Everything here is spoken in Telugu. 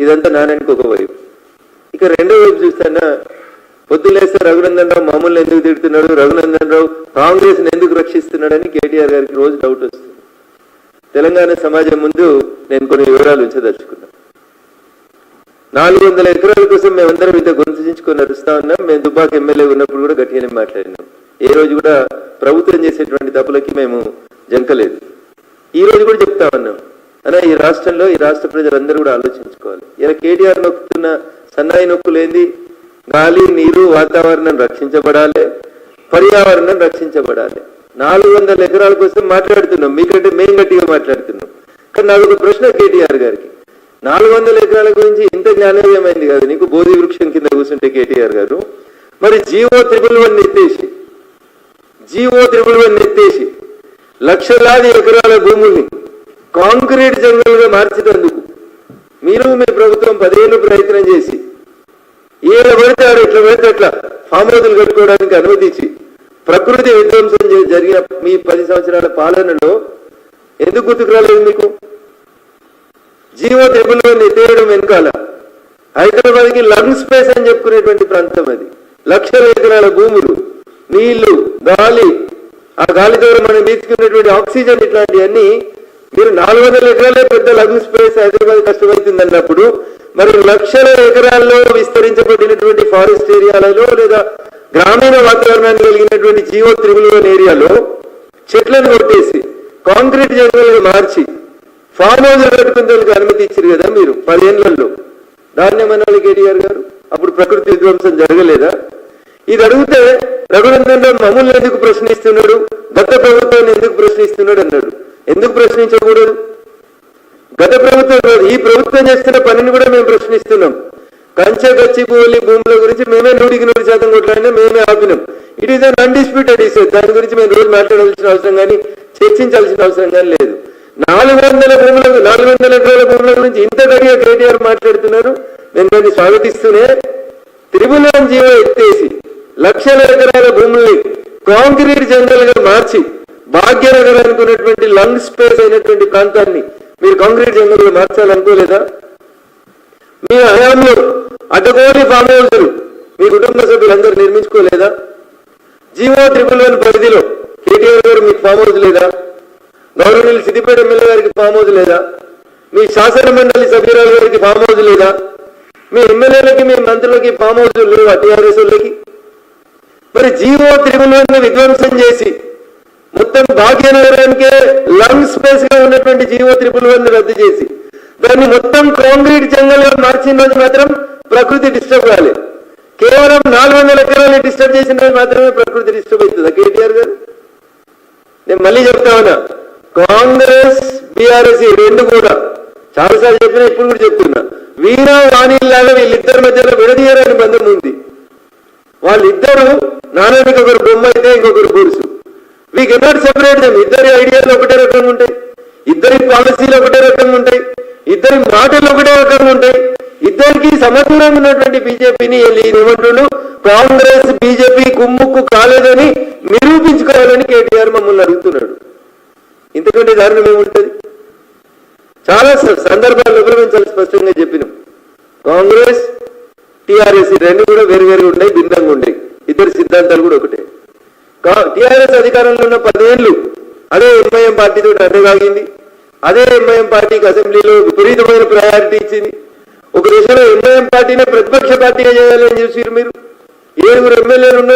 ఇదంతా నారాయణకి ఒక వైపు. ఇక రెండో వైపు చూస్తానా, పొద్దులేస్తే రఘునందన్ రావు మామూలు ఎందుకు తిడుతున్నాడు, రఘునందన్ రావు కాంగ్రెస్ని ఎందుకు రక్షిస్తున్నాడని కేటీఆర్ గారికి రోజు డౌట్ వస్తుంది. తెలంగాణ సమాజం ముందు నేను కొన్ని వివరాలు ఉంచదలుచుకున్నాను. 400 ఎకరాల కోసం మేమందరం ఇంత గొంతుచించుకొని నడుస్తా ఉన్నాం. మేము దుబ్బాక ఎమ్మెల్యే ఉన్నప్పుడు కూడా గట్టిగానే మాట్లాడినాం. ఏ రోజు కూడా ప్రభుత్వం చేసేటువంటి తప్పులకి మేము జంకలేదు. ఈ రోజు కూడా చెప్తా ఉన్నాం అన్నా, ఈ రాష్ట్రంలో ఈ రాష్ట్ర ప్రజలందరూ కూడా ఆలోచించుకోవాలి. ఇలా కేటీఆర్ నొక్కుతున్న సన్నాయి నొక్కులేంది, గాలి నీరు వాతావరణం రక్షించబడాలి, పర్యావరణం రక్షించబడాలి. 400 ఎకరాల కోసం మాట్లాడుతున్నాం, మీకంటే మేము గట్టిగా మాట్లాడుతున్నాం. కానీ నాకు ఒక ప్రశ్న కేటీఆర్ గారికి, 400 ఎకరాల గురించి ఇంత జ్ఞానోదయమైంది కాదు నీకు బోధి వృక్షం కింద కూర్చుంటే కేటీఆర్ గారు, మరి జీవో 111 ఎత్తేసి లక్షలాది ఎకరాల భూముల్ని కాంక్రీట్ జంగల్గా మార్చేందుకు మీరు మీ ప్రభుత్వం 10 ఏళ్ళు ప్రయత్నం చేసి ఏళ్ళ పడితే ఆడు ఎట్లా పడితే అట్లా ఫామ్ హౌజులు కట్టుకోవడానికి అనుమతించి ప్రకృతి విధ్వంసం జరిగిన మీ 10 సంవత్సరాల పాలనలో ఎందుకు గుర్తుకు రాలేదు మీకు? జీవో 111 ఎత్తేయడం వెనకాల హైదరాబాద్కి లంగ్ స్పేస్ అని చెప్పుకునేటువంటి ప్రాంతం అది. లక్షల ఎకరాల భూములు, నీళ్లు, గాలి, ఆ గాలి ద్వారా మనం తీసుకునేటువంటి ఆక్సిజన్, ఇట్లాంటివన్నీ మీరు 400 ఎకరాలే పెద్ద లంగ్ స్పేస్ హైదరాబాద్ కష్టమవుతుంది అన్నప్పుడు, మరి లక్షల ఎకరాల్లో విస్తరించబడినటువంటి ఫారెస్ట్ ఏరియాలలో లేదా గ్రామీణ వాతావరణాన్ని కలిగినటువంటి జీవో 111 ఏరియాలో చెట్లను కొట్టేసి కాంక్రీట్ జంగల్గా మార్చి ఫామ్ హౌజులు కట్టుకునేందుకు అనుమతి ఇచ్చారు కదా మీరు 10 ఏళ్లలో. దాన్ని ఏమనాలి కేటీఆర్ గారు? అప్పుడు ప్రకృతి విధ్వంసం జరగలేదా? ఇది అడిగితే రఘునందన్ రావు మమ్మల్ని ఎందుకు ప్రశ్నిస్తున్నాడు, గత ప్రభుత్వాన్ని ఎందుకు ప్రశ్నిస్తున్నాడు అన్నాడు. ఎందుకు ప్రశ్నించకూడదు? గత ప్రభుత్వం కాదు, ఈ ప్రభుత్వం చేస్తున్న పనిని కూడా మేము ప్రశ్నిస్తున్నాం. కంచె గచ్చిబౌలి భూముల గురించి మేమే 100% కొట్లాడినా, మేమే ఆపినాం. It is un undisputed issue. దాని గురించి మేము రోజు మాట్లాడాల్సిన అవసరం కానీ చర్చించాల్సిన అవసరం కానీ లేదు. 400 ఎకరాల భూముల గురించి ఇంత గడిగా కేటీఆర్ మాట్లాడుతున్నారు. నేను దాన్ని స్వాగతిస్తూనే 111 జీవో ఎత్తేసి లక్షల ఎకరాల భూముల్ని కాంక్రీట్ జంగల్గా మార్చి భాగ్యనగర్ అనుకున్నటువంటి లంగ్ స్పేస్ అయినటువంటి ప్రాంతాన్ని మీరు కాంక్రీట్ జంగల్గా మార్చాలనుకోలేదా? మీ హయాంలో అడ్డగోలి ఫామ్ హౌజులు మీ కుటుంబ సభ్యులందరూ నిర్మించుకోలేదా? జీవో 111 పరిధిలో కేటీఆర్ గారు మీకు ఫామ్ హౌజ్ లేదా? గౌరవనీయులు సిద్దిపేట ఎమ్మెల్యే గారికి ఫామ్ హౌజ్ లేదా? మీ శాసన మండలి సభ్యురాలు గారికి ఫామ్ హౌజ్ లేదా? మీ ఎమ్మెల్యేలకి మీ మంత్రులకి ఫామ్ హౌజ్ లేవా టీఆర్ఎస్ వాళ్ళకి? మరి జీవో 111 విధ్వంసం చేసి మొత్తం భాగ్యనగరానికే లంగ్ స్పేస్ గా ఉన్నటువంటి జీవో 111 రద్దు చేసి దాన్ని మొత్తం కాంక్రీట్ జంగల్గా మార్చిన రోజు మాత్రం ప్రకృతి డిస్టర్బ్ కాలేదు. కేవలం 400 ఎకరాలు డిస్టర్బ్ చేసిన రోజు మాత్రమే ప్రకృతి డిస్టర్బ్ అవుతుందా కేటీఆర్ గారు? నేను మళ్ళీ చెప్తా ఉన్నా, కాంగ్రెస్ బీఆర్ఎస్ రెండు కూడా చాలాసార్లు చెప్పినా, ఇప్పుడు కూడా చెప్తున్నా, వీరా వాణిలాగా వీళ్ళిద్దరి మధ్యలో విడదీయరాని బంధం ఉంది. వాళ్ళిద్దరు నారాయణకి ఒకరు బొమ్మ అయితే ఇంకొకరు బొరుసు. We cannot separate them. ఇద్దరి ఐడియాలు ఒకటే రకంగా ఉంటాయి, ఇద్దరి పాలసీలు ఒకటే రకంగా ఉంటాయి, ఇద్దరి మాటలు ఒకటే రకంగా ఉంటాయి. ఇద్దరికి సమర్థంగా ఉన్నటువంటి బీజేపీని ఏమంటుండు, కాంగ్రెస్ బీజేపీ కుమ్ముక్కు కాలేదని నిరూపించుకోవాలని కేటీఆర్ మమ్మల్ని అడుగుతున్నాడు. ఇంతకంటే దారుణం ఏముంటుంది? చాలా సందర్భాల్లో కూడా మేము చాలా స్పష్టంగా చెప్పినాం, కాంగ్రెస్ టీఆర్ఎస్ రెండు కూడా వేరువేరుగా ఉన్నాయి, భిన్నంగా ఉన్నాయి. ఇద్దరు సిద్ధాంతాలు కూడా ఒకటే. టీఆర్ఎస్ అధికారంలో ఉన్న 10 ఏళ్ళు అదే ఎంఐఎం పార్టీతో అడ్డగాగింది. అదే ఎంఐఎం పార్టీకి అసెంబ్లీలో విపరీతమైన ప్రయారిటీ ఇచ్చింది. ఒక దేశంలో ఎంఐఎం పార్టీనే ప్రతిపక్ష పార్టీగా చేయాలని చూసారు మీరు. 7 ఎమ్మెల్యేలు ఉన్న